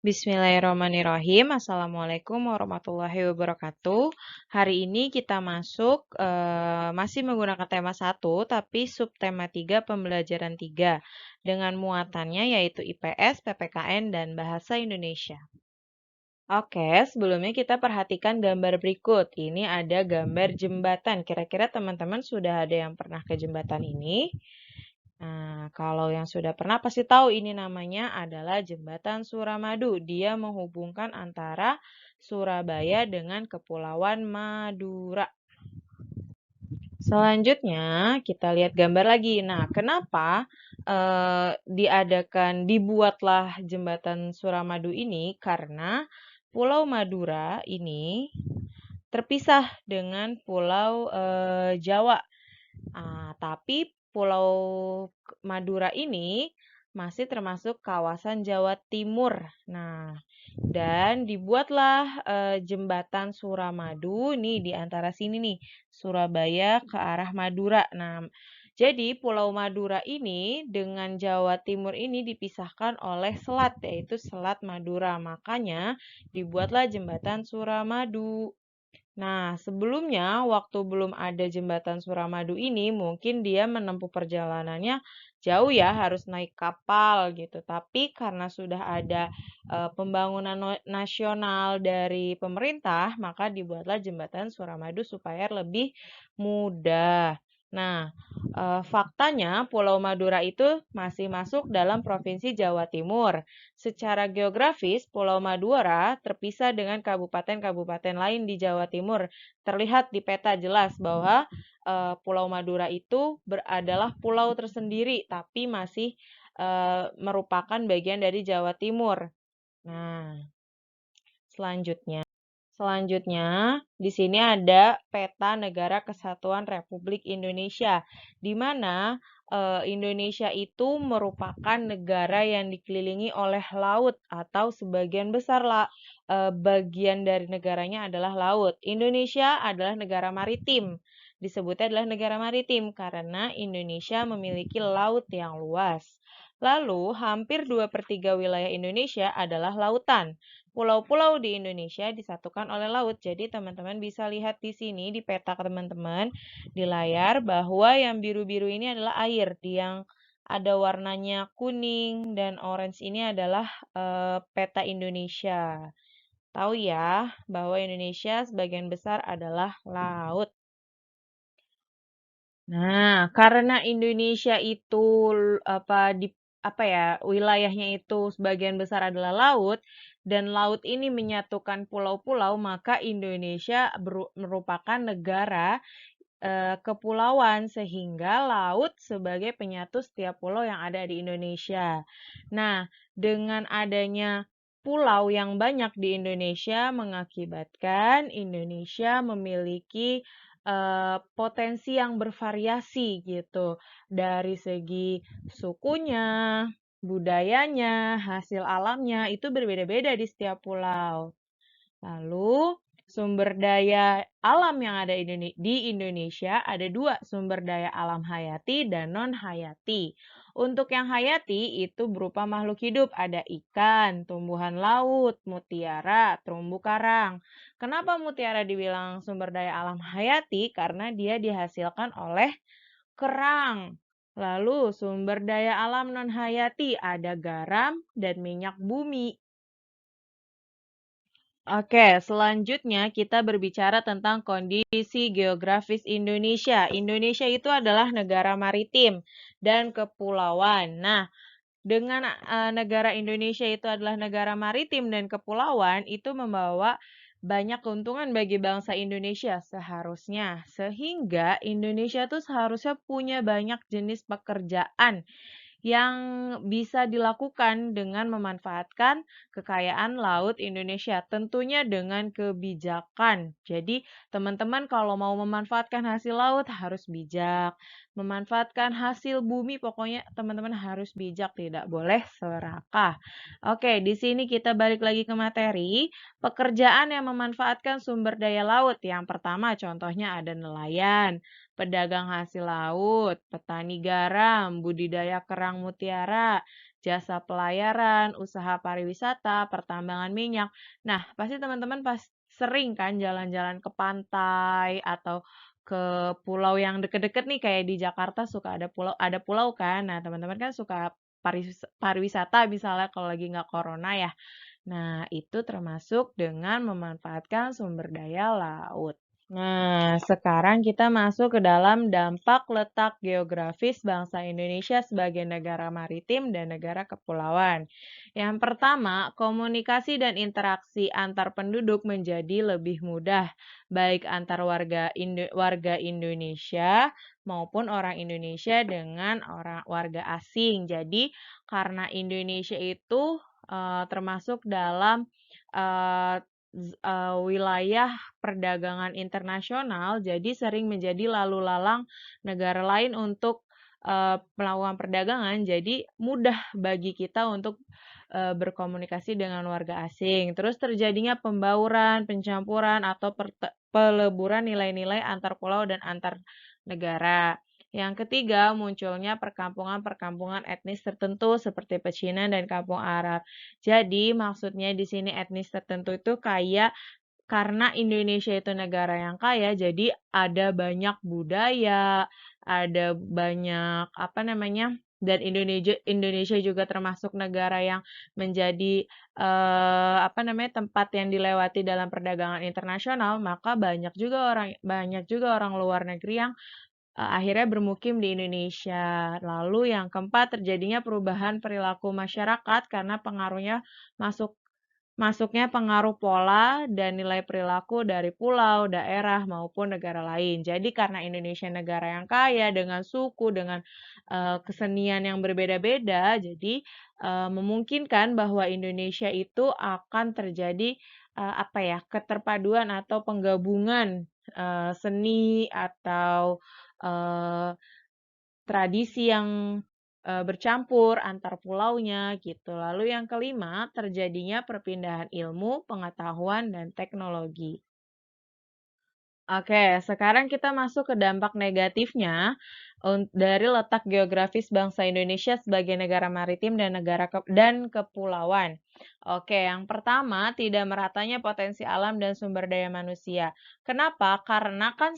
Bismillahirrahmanirrahim. Assalamualaikum warahmatullahi wabarakatuh. Hari ini kita masuk masih menggunakan tema 1, tapi subtema 3 pembelajaran 3 dengan muatannya yaitu IPS, PPKN, dan Bahasa Indonesia. Oke, sebelumnya kita perhatikan gambar berikut. Ini ada gambar jembatan. Kira-kira teman-teman sudah ada yang pernah ke jembatan ini? Nah, kalau yang sudah pernah pasti tahu ini namanya adalah Jembatan Suramadu. Dia menghubungkan antara Surabaya dengan Kepulauan Madura. Selanjutnya, kita lihat gambar lagi. Nah, kenapa dibuatlah Jembatan Suramadu ini? Karena Pulau Madura ini terpisah dengan Pulau Jawa. Tapi Pulau Madura ini masih termasuk kawasan Jawa Timur. Nah, dan dibuatlah jembatan Suramadu nih di antara sini nih, Surabaya ke arah Madura. Nah, jadi Pulau Madura ini dengan Jawa Timur ini dipisahkan oleh selat, yaitu Selat Madura. Makanya dibuatlah jembatan Suramadu. Nah, sebelumnya waktu belum ada jembatan Suramadu ini, mungkin dia menempuh perjalanannya jauh ya, harus naik kapal gitu. Tapi karena sudah ada pembangunan nasional dari pemerintah, maka dibuatlah jembatan Suramadu supaya lebih mudah. Nah, faktanya Pulau Madura itu masih masuk dalam Provinsi Jawa Timur. Secara geografis, Pulau Madura terpisah dengan kabupaten-kabupaten lain di Jawa Timur. Terlihat di peta jelas bahwa Pulau Madura itu adalah pulau tersendiri, tapi masih merupakan bagian dari Jawa Timur. Nah, selanjutnya. Selanjutnya, di sini ada peta Negara Kesatuan Republik Indonesia, di mana Indonesia itu merupakan negara yang dikelilingi oleh laut atau sebagian besar bagian dari negaranya adalah laut. Indonesia adalah negara maritim. Disebutnya adalah negara maritim karena Indonesia memiliki laut yang luas. Lalu, hampir 2/3 wilayah Indonesia adalah lautan. Pulau-pulau di Indonesia disatukan oleh laut. Jadi teman-teman bisa lihat di sini di peta teman-teman di layar bahwa yang biru-biru ini adalah air. Yang ada warnanya kuning dan orange ini adalah peta Indonesia. Tahu ya bahwa Indonesia sebagian besar adalah laut. Nah, karena Indonesia itu wilayahnya itu sebagian besar adalah laut dan laut ini menyatukan pulau-pulau, maka Indonesia merupakan negara kepulauan sehingga laut sebagai penyatu setiap pulau yang ada di Indonesia. Nah, dengan adanya pulau yang banyak di Indonesia mengakibatkan Indonesia memiliki potensi yang bervariasi gitu dari segi sukunya, budayanya, hasil alamnya itu berbeda-beda di setiap pulau. Lalu sumber daya alam yang ada di Indonesia ada 2, sumber daya alam hayati dan non-hayati. Untuk yang hayati itu berupa makhluk hidup, ada ikan, tumbuhan laut, mutiara, terumbu karang. Kenapa mutiara dibilang sumber daya alam hayati? Karena dia dihasilkan oleh kerang. Lalu sumber daya alam non-hayati ada garam dan minyak bumi. Oke, selanjutnya kita berbicara tentang kondisi geografis Indonesia. Indonesia itu adalah negara maritim dan kepulauan. Nah, dengan negara Indonesia itu adalah negara maritim dan kepulauan, itu membawa banyak keuntungan bagi bangsa Indonesia seharusnya. Sehingga Indonesia tuh seharusnya punya banyak jenis pekerjaan yang bisa dilakukan dengan memanfaatkan kekayaan laut Indonesia, tentunya dengan kebijakan. Jadi, teman-teman kalau mau memanfaatkan hasil laut harus bijak, memanfaatkan hasil bumi pokoknya teman-teman harus bijak, tidak boleh serakah. Oke, di sini kita balik lagi ke materi, pekerjaan yang memanfaatkan sumber daya laut. Yang pertama contohnya ada nelayan, pedagang hasil laut, petani garam, budidaya kerang mutiara, jasa pelayaran, usaha pariwisata, pertambangan minyak. Nah, pasti teman-teman sering kan jalan-jalan ke pantai atau ke pulau yang deket-deket nih kayak di Jakarta suka ada pulau kan. Nah, teman-teman kan suka pariwisata misalnya kalau lagi nggak corona ya. Nah, itu termasuk dengan memanfaatkan sumber daya laut. Nah, sekarang kita masuk ke dalam dampak letak geografis bangsa Indonesia sebagai negara maritim dan negara kepulauan. Yang pertama, komunikasi dan interaksi antar penduduk menjadi lebih mudah, baik antar warga Indonesia maupun orang Indonesia dengan warga asing. Jadi, karena Indonesia itu termasuk dalam uh, wilayah perdagangan internasional, jadi sering menjadi lalu lalang negara lain untuk melakukan perdagangan, jadi mudah bagi kita untuk berkomunikasi dengan warga asing. Terus terjadinya pembauran, pencampuran, atau peleburan nilai-nilai antar pulau dan antar negara. Yang ketiga, munculnya perkampungan-perkampungan etnis tertentu seperti Pecinan dan Kampung Arab. Jadi, maksudnya di sini etnis tertentu itu kayak karena Indonesia itu negara yang kaya, jadi ada banyak budaya, ada banyak apa namanya, dan Indonesia juga termasuk negara yang menjadi apa namanya tempat yang dilewati dalam perdagangan internasional, maka banyak juga orang luar negeri yang akhirnya bermukim di Indonesia. Lalu yang keempat, terjadinya perubahan perilaku masyarakat karena masuknya pengaruh pola dan nilai perilaku dari pulau, daerah, maupun negara lain. Jadi karena Indonesia negara yang kaya dengan suku, dengan kesenian yang berbeda-beda, jadi memungkinkan bahwa Indonesia itu akan terjadi apa ya, keterpaduan atau penggabungan seni atau tradisi yang bercampur antar pulaunya gitu. Lalu yang kelima, terjadinya perpindahan ilmu, pengetahuan, dan teknologi. Oke, sekarang kita masuk ke dampak negatifnya dari letak geografis bangsa Indonesia sebagai negara maritim dan kepulauan. Oke, yang pertama, tidak meratanya potensi alam dan sumber daya manusia. Kenapa? Karena kan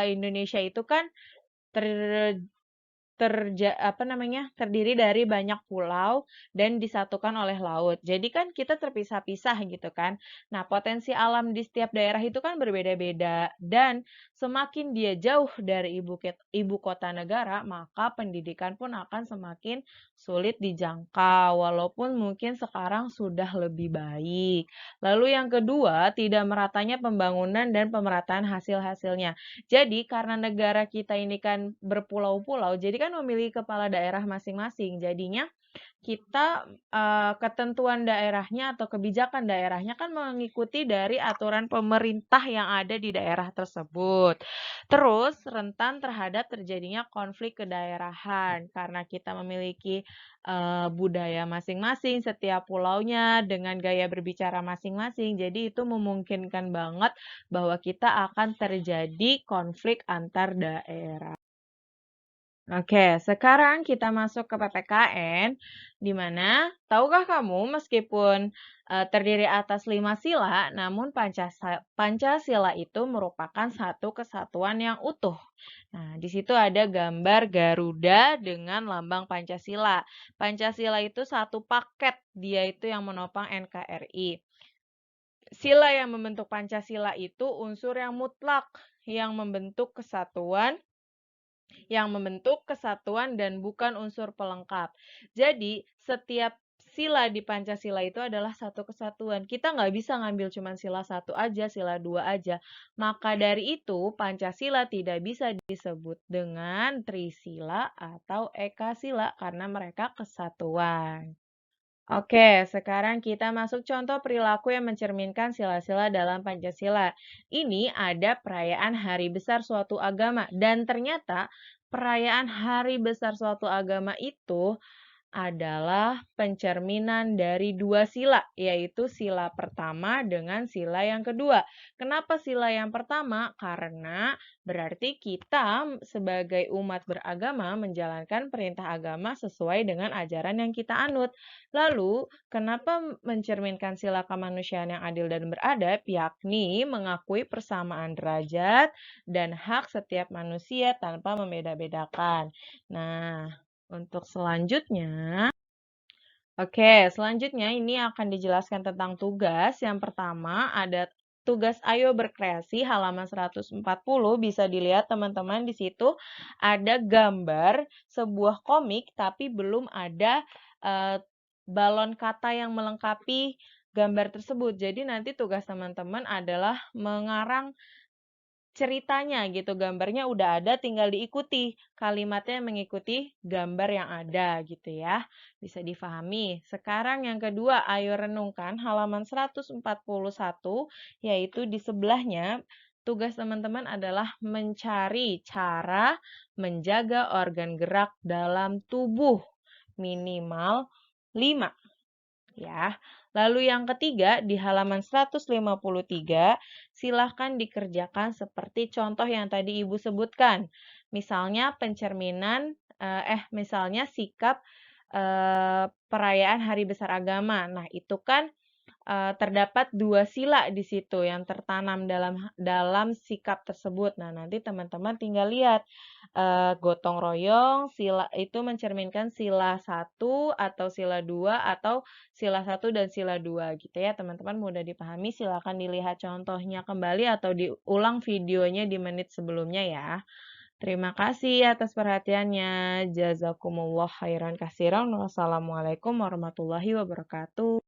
Indonesia itu kan ter terdiri dari banyak pulau dan disatukan oleh laut. Jadi kan kita terpisah-pisah gitu kan. Nah, potensi alam di setiap daerah itu kan berbeda-beda dan semakin dia jauh dari ibu kota negara, maka pendidikan pun akan semakin sulit dijangkau walaupun mungkin sekarang sudah lebih baik. Lalu yang kedua, tidak meratanya pembangunan dan pemerataan hasil-hasilnya. Jadi karena negara kita ini kan berpulau-pulau, jadi kan memiliki kepala daerah masing-masing. Jadinya kita ketentuan daerahnya atau kebijakan daerahnya kan mengikuti dari aturan pemerintah yang ada di daerah tersebut. Terus rentan terhadap terjadinya konflik kedaerahan karena kita memiliki budaya masing-masing, setiap pulaunya dengan gaya berbicara masing-masing. Jadi itu memungkinkan banget bahwa kita akan terjadi konflik antar daerah. Oke, sekarang kita masuk ke PPKN, di mana tahukah kamu meskipun terdiri atas 5 sila, namun Pancasila itu merupakan satu kesatuan yang utuh. Nah, di situ ada gambar Garuda dengan lambang Pancasila. Pancasila itu satu paket, dia itu yang menopang NKRI. Sila yang membentuk Pancasila itu unsur yang mutlak, yang membentuk kesatuan dan bukan unsur pelengkap. Jadi, setiap sila di Pancasila itu adalah satu kesatuan. Kita nggak bisa ngambil cuma sila 1 aja, sila 2 aja. Maka dari itu, Pancasila tidak bisa disebut dengan Trisila atau Ekasila karena mereka kesatuan. Oke, sekarang kita masuk contoh perilaku yang mencerminkan sila-sila dalam Pancasila. Ini ada perayaan hari besar suatu agama dan ternyata perayaan hari besar suatu agama itu adalah pencerminan dari dua sila, yaitu sila pertama dengan sila yang kedua. Kenapa sila yang pertama? Karena berarti kita sebagai umat beragama menjalankan perintah agama sesuai dengan ajaran yang kita anut. Lalu, kenapa mencerminkan sila kemanusiaan yang adil dan beradab? Yakni mengakui persamaan derajat dan hak setiap manusia tanpa membeda-bedakan. Nah, untuk selanjutnya, selanjutnya ini akan dijelaskan tentang tugas. Yang pertama ada tugas Ayo Berkreasi halaman 140. Bisa dilihat teman-teman di situ ada gambar sebuah komik tapi belum ada balon kata yang melengkapi gambar tersebut. Jadi nanti tugas teman-teman adalah mengarang ceritanya gitu, gambarnya udah ada, tinggal diikuti. Kalimatnya mengikuti gambar yang ada gitu ya. Bisa difahami. Sekarang yang kedua, ayo renungkan halaman 141, yaitu di sebelahnya tugas teman-teman adalah mencari cara menjaga organ gerak dalam tubuh minimal 5 ya. Lalu yang ketiga di halaman 153, silahkan dikerjakan seperti contoh yang tadi Ibu sebutkan. Misalnya pencerminan, misalnya sikap perayaan Hari Besar Agama. Nah, itu kan terdapat dua sila di situ yang tertanam dalam sikap tersebut. Nah, nanti teman-teman tinggal lihat gotong royong, sila itu mencerminkan sila 1 atau sila 2 atau sila 1 dan sila 2 gitu ya. Teman-teman mudah dipahami, silakan dilihat contohnya kembali atau diulang videonya di menit sebelumnya ya. Terima kasih atas perhatiannya. Jazakumullah khairan kasiran. Wassalamualaikum warahmatullahi wabarakatuh.